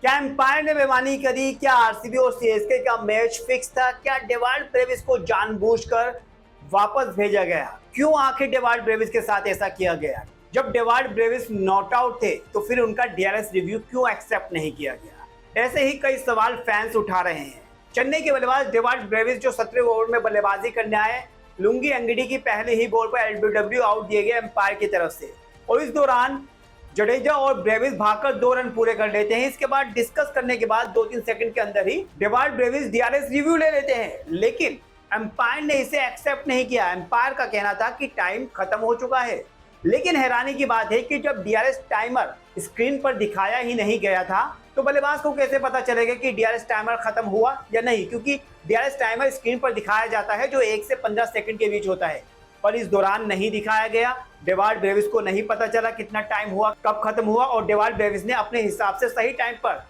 क्या एम्पायर ने बेईमानी करी? क्या आरसीबी और सीएसके का मैच फिक्स था? क्या डेवाल्ड ब्रेविस को जानबूझकर वापस भेजा गया? क्यों आखिर डेवाल्ड ब्रेविस के साथ ऐसा किया गया? जब डेवाल्ड ब्रेविस नॉट आउट थे तो फिर उनका डीआरएस रिव्यू क्यों एक्सेप्ट नहीं किया गया? ऐसे ही कई सवाल फैंस उठा रहे हैं। चेन्नई के बल्लेबाज डेवाल्ड ब्रेविस जो 17वें ओवर में बल्लेबाजी करने आए, लुंगी अंगड़ी की पहले ही बॉल पर एलबीडब्ल्यू आउट दिए गए एम्पायर की तरफ से, और इस दौरान जडेजा और ब्रेविस भागकर 2 रन पूरे कर लेते हैं। इसके बाद डिस्कस करने के बाद 2-3 सेकंड के अंदर ही डेवाल्ड ब्रेविस डीआरएस रिव्यू ले लेते हैं, लेकिन एम्पायर ने इसे एक्सेप्ट नहीं किया। एम्पायर का कहना था कि टाइम खत्म हो चुका है, लेकिन हैरानी की बात है कि जब डीआरएस टाइमर स्क्रीन पर दिखाया ही नहीं गया था तो बल्लेबाज को कैसे पता चलेगा कि डीआरएस टाइमर खत्म हुआ या नहीं, क्योंकि डीआरएस टाइमर स्क्रीन पर दिखाया जाता है जो 1 से 15 सेकंड के बीच होता है, पर इस दौरान नहीं दिखाया गया। डेवाल्ड ब्रेविस को नहीं पता चला कितना टाइम हुआ, कब खत्म हुआ, और डेवाल्ड ब्रेविस ने अपने हिसाब से सही टाइम पर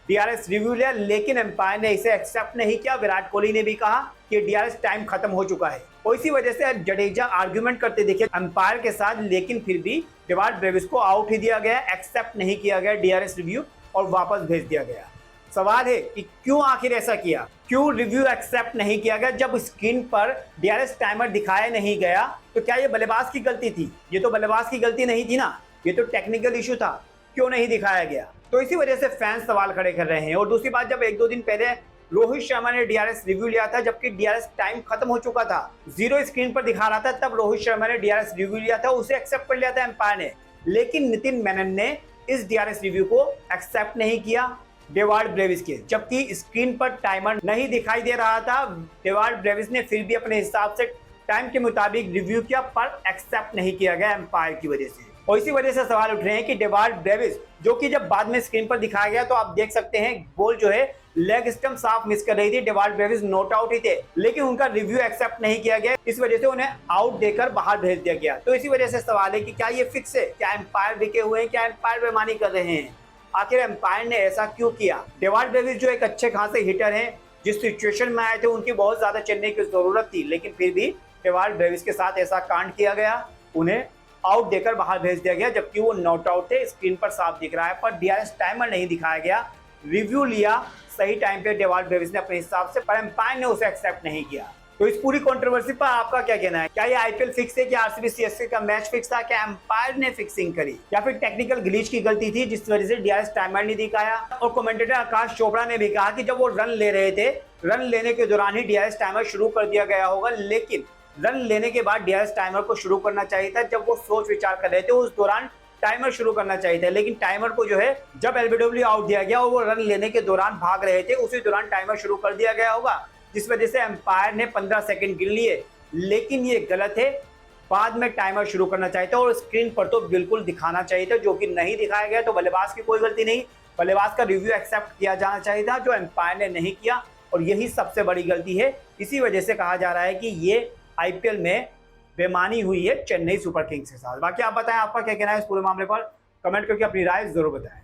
डीआरएस रिव्यू लिया, लेकिन एम्पायर ने इसे एक्सेप्ट नहीं किया। विराट कोहली ने भी कहा कि डीआरएस टाइम खत्म हो चुका है, और इसी वजह से जडेजा आर्ग्यूमेंट करते दिखे एम्पायर के साथ, लेकिन फिर भी डेवाल्ड ब्रेविस को आउट ही दिया गया, एक्सेप्ट नहीं किया गया डीआरएस रिव्यू और वापस भेज दिया गया। सवाल है कि क्यों आखिर ऐसा किया? क्यों रिव्यू एक्सेप्ट नहीं किया गया? जब स्क्रीन पर डीआरएस टाइमर दिखाया नहीं गया तो क्या ये बल्लेबाज की गलती थी? ये तो बल्लेबाज की गलती नहीं थी ना, ये तो टेक्निकल इशू था। क्यों नहीं दिखाया गया? तो इसी वजह से फैंस सवाल खड़े कर रहे हैं। और दूसरी बात, जब 1-2 दिन पहले रोहित शर्मा ने डीआरएस रिव्यू लिया था, जबकि डीआरएस टाइम खत्म हो चुका था, 0 स्क्रीन पर दिखा रहा था, तब रोहित शर्मा ने डीआरएस रिव्यू लिया था, उसे एक्सेप्ट कर लिया था एम्पायर ने। लेकिन नितिन मेनन ने इस डीआरएस रिव्यू को एक्सेप्ट नहीं किया डेवाल्ड ब्रेविस के, जबकि स्क्रीन पर टाइमर नहीं दिखाई दे रहा था। डेवाल्ड ब्रेविस ने फिर भी अपने हिसाब से टाइम के मुताबिक रिव्यू किया, पर एक्सेप्ट नहीं किया गया एम्पायर की वजह से। और इसी वजह से सवाल उठ रहे हैं कि डेवाल्ड ब्रेविस, जो कि जब बाद में स्क्रीन पर दिखाया गया तो आप देख सकते हैं बॉल जो है लेग स्टंप साफ मिस कर रही थी, डेवाल्ड ब्रेविस नॉट आउट ही थे, लेकिन उनका रिव्यू एक्सेप्ट नहीं किया गया, इस वजह से उन्हें आउट देकर बाहर भेज दिया गया। तो इसी वजह से सवाल है कि क्या ये फिक्स है? क्या एम्पायर बिके हुए हैं? क्या एम्पायर बेईमानी कर रहे हैं? आखिर एम्पायर ने ऐसा क्यों किया? डेवाल्ड ब्रेविस जो एक अच्छे खासे हिटर हैं, जिस सिचुएशन में आए थे उनकी बहुत ज्यादा चेन्नई की जरूरत थी, लेकिन फिर भी डेवाल्ड ब्रेविस के साथ ऐसा कांड किया गया, उन्हें आउट देकर बाहर भेज दिया गया, जबकि वो नॉट आउट थे, स्क्रीन पर साफ दिख रहा है, पर डीआरएस टाइमर नहीं दिखाया गया। रिव्यू लिया सही टाइम पे डेवाल्ड ब्रेविस ने अपने हिसाब से, पर एम्पायर ने उसे एक्सेप्ट नहीं किया। तो इस पूरी कंट्रोवर्सी पर आपका क्या कहना है? क्या ये आईपीएल फिक्स है? कि आरसीबी सीएसके का मैच फिक्स था? क्या एम्पायर ने फिक्सिंग करी, या फिर टेक्निकल ग्लिच की गलती थी जिस वजह से डीआरएस टाइमर नहीं दिखाया? और कमेंटेटर आकाश चोपड़ा ने भी कहा कि जब वो रन ले रहे थे, रन लेने के दौरान ही डीआरएस टाइमर शुरू कर दिया गया होगा, लेकिन रन लेने के बाद डीआरएस टाइमर को शुरू करना चाहिए था। जब वो सोच विचार कर रहे थे उस दौरान टाइमर शुरू करना चाहिए था, लेकिन टाइमर को जो है जब एलबीडब्ल्यू आउट दिया गया और वो रन लेने के दौरान भाग रहे थे, उसी दौरान टाइमर शुरू कर दिया गया होगा, जिस वजह से एम्पायर ने 15 सेकंड गिन लिए। लेकिन ये गलत है, बाद में टाइमर शुरू करना चाहिए था और स्क्रीन पर तो बिल्कुल दिखाना चाहिए था, जो कि नहीं दिखाया गया। तो बल्लेबाज की कोई गलती नहीं, बल्लेबाज का रिव्यू एक्सेप्ट किया जाना चाहिए था, जो एम्पायर ने नहीं किया, और यही सबसे बड़ी गलती है। इसी वजह से कहा जा रहा है कि ये आईपीएल में बेईमानी हुई है चेन्नई सुपर किंग्स के साथ। बाकी आप बताएं, आपका क्या कहना है इस पूरे मामले पर? कमेंट करके अपनी राय जरूर बताएं।